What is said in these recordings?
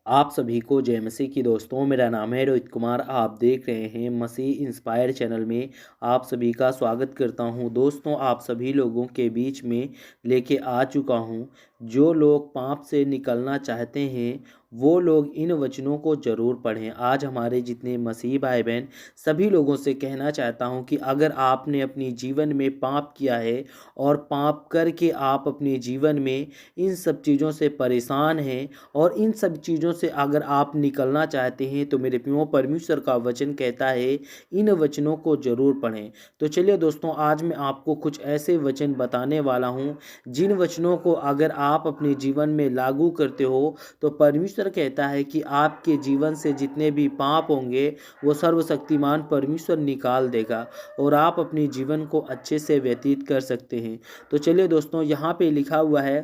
आप सभी को जय मसीह की दोस्तों। मेरा नाम है रोहित कुमार। आप देख रहे हैं मसीह इंस्पायर चैनल में। आप सभी का स्वागत करता हूं। दोस्तों, आप सभी लोगों के बीच में लेके आ चुका हूं। जो लोग पाप से निकलना चाहते हैं वो लोग इन वचनों को ज़रूर पढ़ें। आज हमारे जितने मसीह भाई बहन सभी लोगों से कहना चाहता हूं कि अगर आपने अपनी जीवन में पाप किया है और पाप करके आप अपने जीवन में इन सब चीज़ों से परेशान हैं और इन सब चीज़ों से अगर आप निकलना चाहते हैं तो मेरे प्रियो, परमेश्वर का वचन कहता है इन वचनों को ज़रूर पढ़ें। तो चलिए दोस्तों, आज मैं आपको कुछ ऐसे वचन बताने वाला हूं जिन वचनों को अगर आप अपने जीवन में लागू करते हो तो परमेश्वर कहता है कि आपके जीवन से जितने भी पाप होंगे वो सर्वशक्तिमान परमेश्वर निकाल देगा और आप अपने जीवन को अच्छे से व्यतीत कर सकते हैं। तो चलिए दोस्तों, यहाँ पे लिखा हुआ है,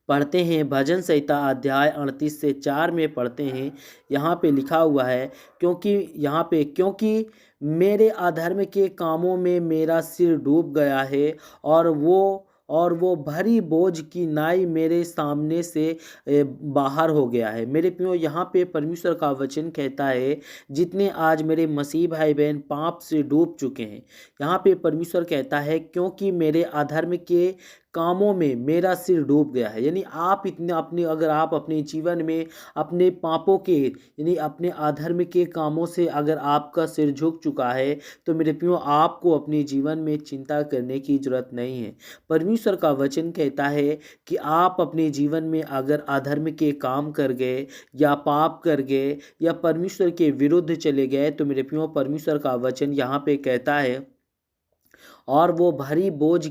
पढ़ते हैं भजन संहिता अध्याय 38 से 4 में पढ़ते हैं। यहाँ पे लिखा हुआ है, क्योंकि मेरे अधर्म के कामों में मेरा सिर डूब गया है और वो भरी बोझ की नाई मेरे सामने से बाहर हो गया है। मेरे प्रियो, यहाँ पे परमेश्वर का वचन कहता है जितने आज मेरे मसीह भाई बहन पाप से डूब चुके हैं, यहाँ पे परमेश्वर कहता है क्योंकि मेरे अधर्म के कामों में मेरा सिर डूब गया है। यानी आप इतने अपने अगर आप अपने जीवन में अपने पापों के यानी अपने अधर्म के कामों से अगर आपका सिर झुक चुका है तो मेरे प्रियो, आपको अपने जीवन में चिंता करने की जरूरत नहीं है। परमेश्वर का वचन कहता है कि आप अपने जीवन में अगर अधर्म के काम कर गए या पाप कर गए या परमेश्वर के विरुद्ध चले गए तो मेरे प्रियो, परमेश्वर का वचन यहाँ पे कहता है, और वो भरी बोझ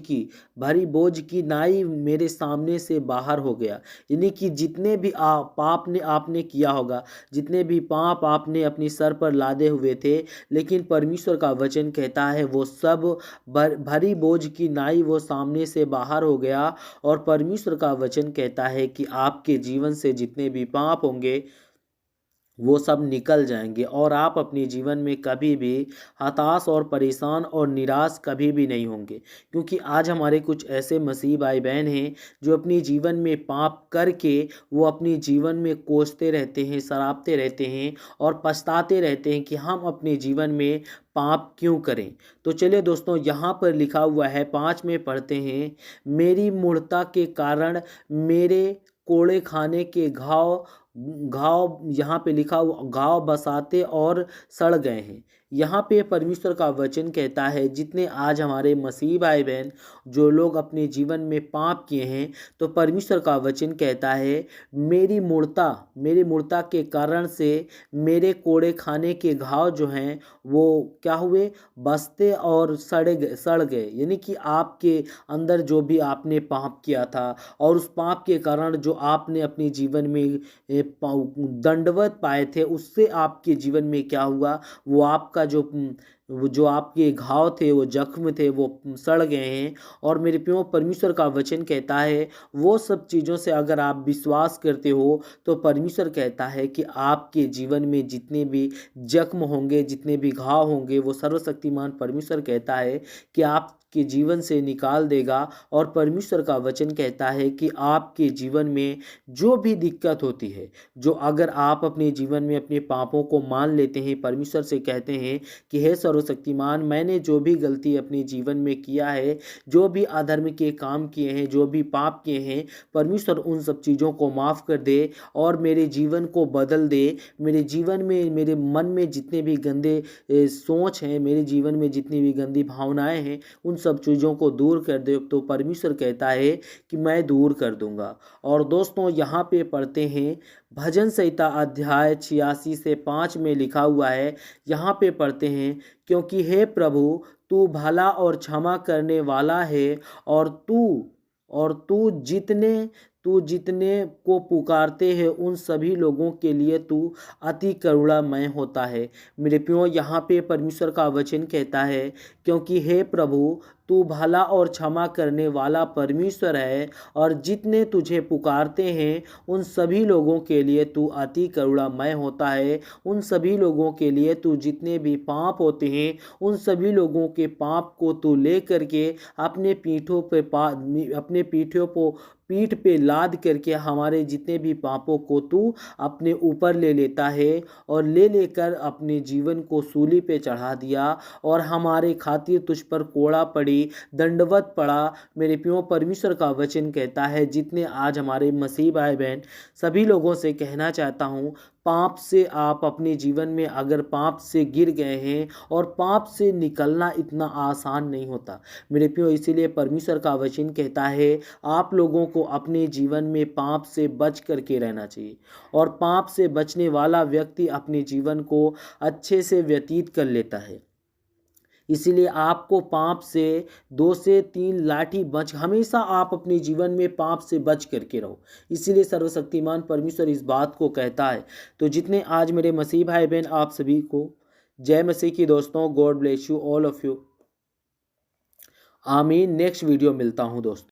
की नाई मेरे सामने से बाहर हो गया। यानी कि जितने भी पाप ने आपने किया होगा, जितने भी पाप आपने अपने सर पर लादे हुए थे, लेकिन परमेश्वर का वचन कहता है वो सब भरी बोझ की नाई वो सामने से बाहर हो गया। और परमेश्वर का वचन कहता है कि आपके जीवन से जितने भी पाप होंगे वो सब निकल जाएंगे और आप अपने जीवन में कभी भी हताश और परेशान और निराश कभी भी नहीं होंगे। क्योंकि आज हमारे कुछ ऐसे मसीह भाई बहन हैं जो अपने जीवन में पाप करके वो अपने जीवन में कोसते रहते हैं, सरापते रहते हैं और पछताते रहते हैं कि हम अपने जीवन में पाप क्यों करें। तो चलिए दोस्तों, यहाँ पर लिखा हुआ है 5 में पढ़ते हैं, मेरी मूढ़ता के कारण मेरे कोड़े खाने के घाव घाव यहाँ पे लिखा हुआ घाव बसाते और सड़ गए हैं। यहाँ पे परमेश्वर का वचन कहता है जितने आज हमारे मसीह भाई बहन जो लोग अपने जीवन में पाप किए हैं तो परमेश्वर का वचन कहता है मेरी मूर्ता के कारण से मेरे कोड़े खाने के घाव जो हैं वो क्या हुए, बसते और सड़ गए। यानी कि आपके अंदर जो भी आपने पाप किया था और उस पाप के कारण जो आपने अपने जीवन में दंडवत पाए थे उससे आपके जीवन में क्या हुआ, वो आपका जो आपके घाव थे, वो जख्म थे, वो सड़ गए हैं। और मेरे प्रियो, परमेश्वर का वचन कहता है वो सब चीज़ों से अगर आप विश्वास करते हो तो परमेश्वर कहता है कि आपके जीवन में जितने भी जख्म होंगे, जितने भी घाव होंगे, वो सर्वशक्तिमान परमेश्वर कहता है कि आपके जीवन से निकाल देगा। और परमेश्वर का वचन कहता है कि आपके जीवन में जो भी दिक्कत होती है, जो अगर आप अपने जीवन में अपने पापों को मान लेते हैं, परमेश्वर से कहते हैं कि हे सर्वशक्तिमान, मैंने जो भी गलती अपने जीवन में किया है, जो भी अधर्म के काम किए हैं, जो भी पाप किए हैं, परमेश्वर उन सब चीज़ों को माफ़ कर दे और मेरे जीवन को बदल दे। मेरे जीवन में, मेरे मन में जितने भी गंदे सोच हैं, मेरे जीवन में जितनी भी गंदी भावनाएं हैं, उन सब चीज़ों को दूर कर दे। तो परमेश्वर कहता है कि मैं दूर कर दूंगा। और दोस्तों, यहाँ पे पढ़ते हैं भजन संहिता अध्याय 86 से 5 में लिखा हुआ है, यहाँ पे पढ़ते हैं, क्योंकि हे प्रभु तू भला और क्षमा करने वाला है और तू जितने को पुकारते हैं उन सभी लोगों के लिए तू अति करुणामय होता है। मेरे प्रियो, यहाँ पे परमेश्वर का वचन कहता है, क्योंकि हे प्रभु तू भला और क्षमा करने वाला परमेश्वर है और जितने तुझे पुकारते हैं उन सभी लोगों के लिए तू अति करुणामय होता है। उन सभी लोगों के लिए तू जितने भी पाप होते हैं उन सभी लोगों के पाप को तू ले करके अपने पीठ पे लाद करके हमारे जितने भी पापों को तू अपने ऊपर ले लेता है और ले लेकर अपने जीवन को सूली पे चढ़ा दिया और हमारे खातिर तुझ पर कोड़ा पड़ी, दंडवत पड़ा। मेरे प्रियो, परमेश्वर का वचन कहता है, जितने आज हमारे मसीह भाई बहन सभी लोगों से कहना चाहता हूँ, पाप से आप अपने जीवन में अगर पाप से गिर गए हैं और पाप से निकलना इतना आसान नहीं होता मेरे प्रियो। इसीलिए परमेश्वर का वचन कहता है आप लोगों को अपने जीवन में पाप से बच करके रहना चाहिए और पाप से बचने वाला व्यक्ति अपने जीवन को अच्छे से व्यतीत कर लेता है। इसीलिए आपको पाप से 2 से 3 लाठी बच, हमेशा आप अपने जीवन में पाप से बच करके रहो। इसीलिए सर्वशक्तिमान परमेश्वर इस बात को कहता है। तो जितने आज मेरे मसीह भाई बहन, आप सभी को जय मसीह की दोस्तों। God bless you all of you. आमीन। नेक्स्ट वीडियो मिलता हूँ दोस्तों।